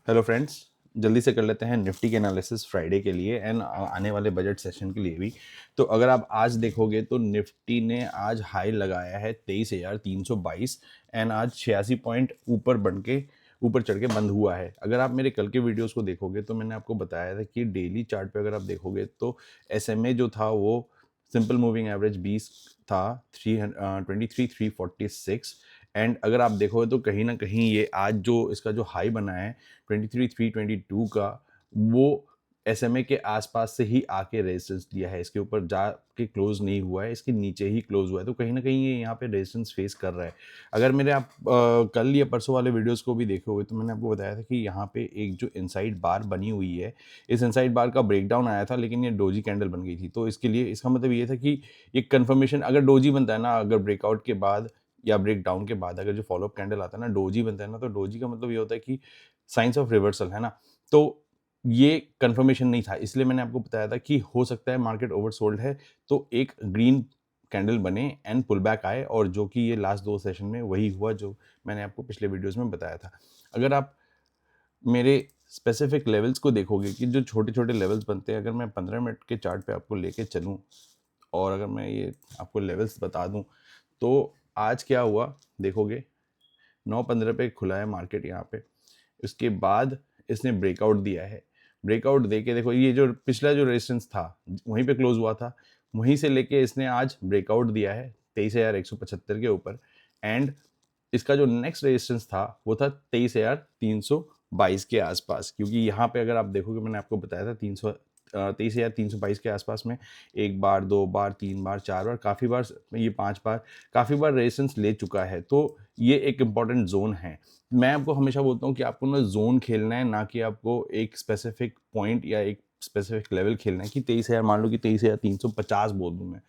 Hello friends, जल्दी से कर लेते हैं निफ्टी के एनालिसिस फ्राइडे के लिए एंड आने वाले बजट सेशन के लिए भी। तो अगर आप आज देखोगे तो निफ्टी ने आज हाई लगाया है 23,322 एंड आज 86 पॉइंट ऊपर चढ़ के बंद हुआ है। अगर आप मेरे कल के वीडियोस को देखोगे तो मैंने आपको बताया था कि डेली चार्ट पे अगर आप देखोगे तो एसएमए जो था वो सिंपल मूविंग एवरेज 20 था 23,346 एंड अगर आप देखोगे तो कहीं ना कहीं ये आज जो इसका जो हाई बना है 23,322 का, वो एसएमए के आसपास से ही आके रेजिस्टेंस दिया है। इसके ऊपर जाके क्लोज नहीं हुआ है, इसके नीचे ही क्लोज हुआ है। तो कहीं ना कहीं ये यहाँ पे रेजिस्टेंस फेस कर रहा है। अगर मेरे आप कल या परसों वाले वीडियोस को भी देखोगे तो मैंने आपको बताया था कि यहाँ पे एक जो इनसाइड बार बनी हुई है, इस इनसाइड बार का ब्रेकडाउन आया था लेकिन ये डोजी कैंडल बन गई थी। तो इसके लिए इसका मतलब ये था कि ये कंफर्मेशन, अगर डोजी बनता है ना, अगर ब्रेकआउट के बाद या ब्रेक डाउन के बाद अगर जो फॉलोअप कैंडल आता है ना, डोजी बनता है ना, तो डोजी का मतलब ये होता है कि साइंस ऑफ रिवर्सल है ना। तो ये कंफर्मेशन नहीं था, इसलिए मैंने आपको बताया था कि हो सकता है मार्केट ओवरसोल्ड है, तो एक ग्रीन कैंडल बने एंड पुल बैक आए, और जो कि ये लास्ट 2 सेशन में वही हुआ जो मैंने आपको पिछले वीडियोस में बताया था। अगर आप मेरे स्पेसिफिक लेवल्स को देखोगे कि जो छोटे छोटे लेवल्स बनते हैं, अगर मैं 15 मिनट के चार्ट पे आपको लेके चलूँ और अगर मैं ये आपको लेवल्स बता दूं, तो आज क्या हुआ देखोगे, 9:15 पे खुला है मार्केट यहाँ पे। उसके बाद इसने ब्रेकआउट दिया है। ब्रेकआउट दे के देखो, ये जो पिछला जो रेजिस्टेंस था वहीं पे क्लोज हुआ था, वहीं से लेके इसने आज ब्रेकआउट दिया है 23,175 के ऊपर एंड इसका जो नेक्स्ट रेजिस्टेंस था वो था 23,322 के आसपास। क्योंकि यहाँ पे अगर आप देखोगे, मैंने आपको बताया था 23,322 के आसपास में एक बार, 2 बार, 3 बार, 4 बार, काफ़ी बार, ये 5 बार, काफ़ी बार रेजिस्टेंस ले चुका है। तो ये एक इम्पॉर्टेंट जोन है। मैं आपको हमेशा बोलता हूँ कि आपको ना जोन खेलना है, ना कि आपको एक स्पेसिफिक पॉइंट या एक स्पेसिफिक लेवल खेलना है कि 23,000, मान लो कि 23,350 बोल दूँ मैं,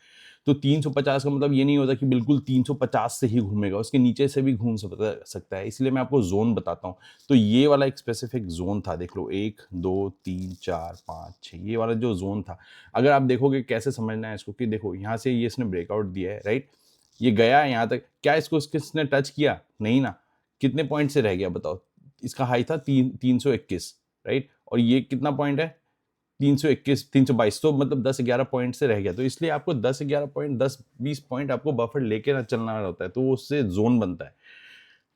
तो 350 का मतलब ये नहीं होता कि बिल्कुल 350 से ही घूमेगा, उसके नीचे से भी घूम सकता है। इसलिए मैं आपको जोन बताता हूँ। तो ये वाला एक स्पेसिफिक जोन था, देख लो, 1 2 3 4 5 6, ये वाला जो जोन था। अगर आप देखोगे कैसे समझना है इसको, कि देखो यहाँ से ये इसने ब्रेकआउट दिया है, राइट, ये गया है यहाँ तक, क्या इसको किसने टच किया? नहीं ना। कितने पॉइंट से रह गया बताओ? इसका हाई था 321, राइट, और ये कितना पॉइंट है? 321, 322, तो मतलब 10-11 पॉइंट से रह गया। तो इसलिए आपको 10-11 पॉइंट, 10-20 पॉइंट आपको बफर लेके ना चलना होता है, तो उससे जोन बनता है।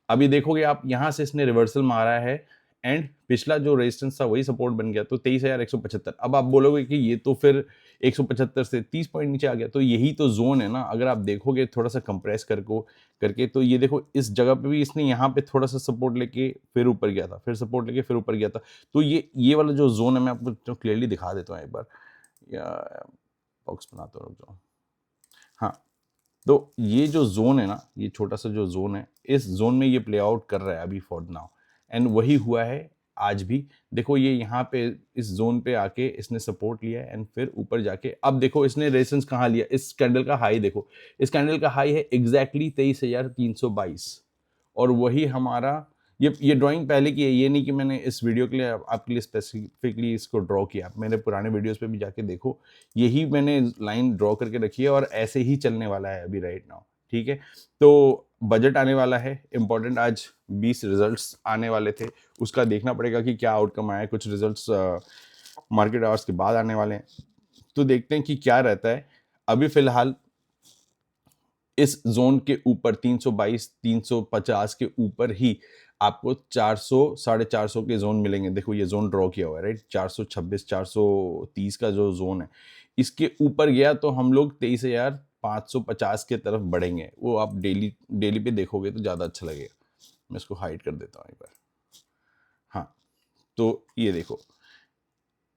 अभी देखोगे आप, यहां से इसने रिवर्सल मारा है एंड पिछला जो रेजिस्टेंस था वही सपोर्ट बन गया, तो 23,175। अब आप बोलोगे कि ये तो फिर 175 से 30 पॉइंट नीचे आ गया, तो यही तो जोन है ना। अगर आप देखोगे थोड़ा सा कंप्रेस करके, तो ये देखो, इस जगह पे भी इसने यहाँ पे थोड़ा सा सपोर्ट लेके फिर ऊपर गया था, फिर सपोर्ट लेके फिर ऊपर गया था। तो ये वाला जो जोन है, मैं आपको क्लियरली दिखा देता हूँ एक बार, या बॉक्स बनाता हूँ, रुक जाओ। हाँ, तो ये जो जोन है ना, ये छोटा सा जो जोन है, इस जोन में ये प्ले आउट कर रहा है अभी फॉर नाउ, एंड वही हुआ है आज भी। देखो ये यहाँ पे इस जोन पे आके इसने सपोर्ट लिया एंड फिर ऊपर जाके, अब देखो इसने रेजिस्टेंस कहाँ लिया, इस कैंडल का हाई देखो, इस कैंडल का हाई है एग्जैक्टली 23,322, और वही हमारा, ये ड्राइंग पहले की है, ये नहीं कि मैंने इस वीडियो के लिए आपके लिए स्पेसिफिकली इसको ड्रॉ किया। आप मेरे पुराने वीडियोस पे भी जाके देखो, यही मैंने लाइन ड्रॉ करके रखी है और ऐसे ही चलने वाला है अभी राइट नाउ, ठीक है। तो बजट आने वाला है इंपॉर्टेंट, आज 20 रिजल्ट्स आने वाले थे, उसका देखना पड़ेगा कि क्या आउटकम आया। कुछ रिजल्ट्स मार्केट आवर्स के बाद आने वाले हैं, तो देखते हैं कि क्या रहता है। अभी फिलहाल इस जोन के ऊपर 322 350 के ऊपर ही आपको 400 450 के जोन मिलेंगे। देखो ये जोन ड्रॉ किया हुआ है, राइट, 426 430 का जो जोन है, इसके ऊपर गया तो हम लोग 23,550 के तरफ बढ़ेंगे। वो आप डेली पे देखोगे तो ज़्यादा अच्छा लगेगा। मैं इसको हाइड कर देता हूँ एक बार। हाँ, तो ये देखो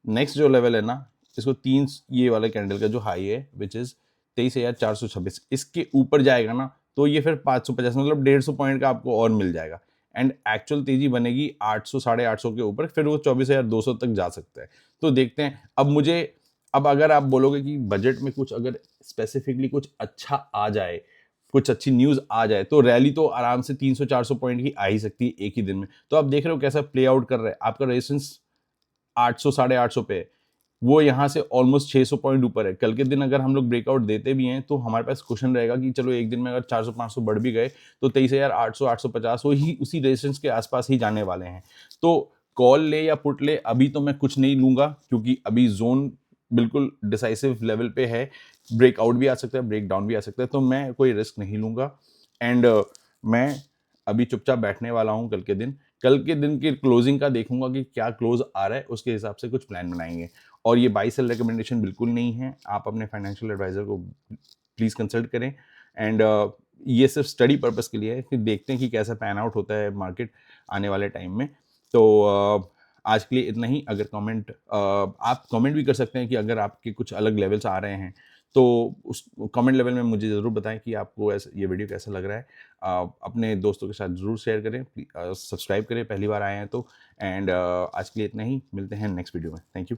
नेक्स्ट जो लेवल है ना, इसको तीन, ये वाला कैंडल का जो हाई है विच इज 23,426, इसके ऊपर जाएगा ना, तो ये फिर 550, मतलब 150 पॉइंट का आपको और मिल जाएगा एंड एक्चुअल तेजी बनेगी 800 850 के ऊपर, फिर वो 24,200 तक जा सकता है। तो देखते हैं। अब अगर आप बोलोगे कि बजट में कुछ अगर स्पेसिफिकली कुछ अच्छा आ जाए, कुछ अच्छी न्यूज आ जाए, तो रैली तो आराम से 300-400 पॉइंट की आ ही सकती है एक ही दिन में। तो आप देख रहे हो कैसा प्ले आउट कर रहा है। आपका रेजिस्टेंस 800 850 पे है, वो यहाँ से ऑलमोस्ट 600 पॉइंट ऊपर है। कल के दिन अगर हम लोग ब्रेकआउट देते भी हैं तो हमारे पास क्वेश्चन रहेगा कि चलो एक दिन में अगर 400 500 बढ़ भी गए तो 23,800 850 वो ही उसी रेजिस्टेंस के आसपास ही जाने वाले हैं। तो कॉल ले या पुट ले, अभी तो मैं कुछ नहीं लूँगा, क्योंकि अभी ज़ोन बिल्कुल डिसाइसिव लेवल पे है। ब्रेकआउट भी आ सकता है, ब्रेक डाउन भी आ सकता है, तो मैं कोई रिस्क नहीं लूँगा। एंड मैं अभी चुपचाप बैठने वाला हूँ कल के दिन। कल के दिन की क्लोजिंग का देखूँगा कि क्या क्लोज़ आ रहा है, उसके हिसाब से कुछ प्लान बनाएँगे। और ये बाय सेल रिकमेंडेशन बिल्कुल नहीं है, आप अपने फाइनेंशियल एडवाइज़र को प्लीज़ कंसल्ट करें। एंड ये सिर्फ स्टडी पर्पस के लिए है कि देखते हैं कि कैसा पैन आउट होता है मार्केट आने वाले टाइम में। तो आज के लिए इतना ही। अगर आप कमेंट भी कर सकते हैं कि अगर आपके कुछ अलग लेवल्स आ रहे हैं, तो उस कमेंट लेवल में मुझे ज़रूर बताएं कि आपको ऐसा ये वीडियो कैसा लग रहा है। अपने दोस्तों के साथ ज़रूर शेयर करें, सब्सक्राइब करें पहली बार आए हैं तो। एंड आज के लिए इतना ही, मिलते हैं नेक्स्ट वीडियो में। Thank you.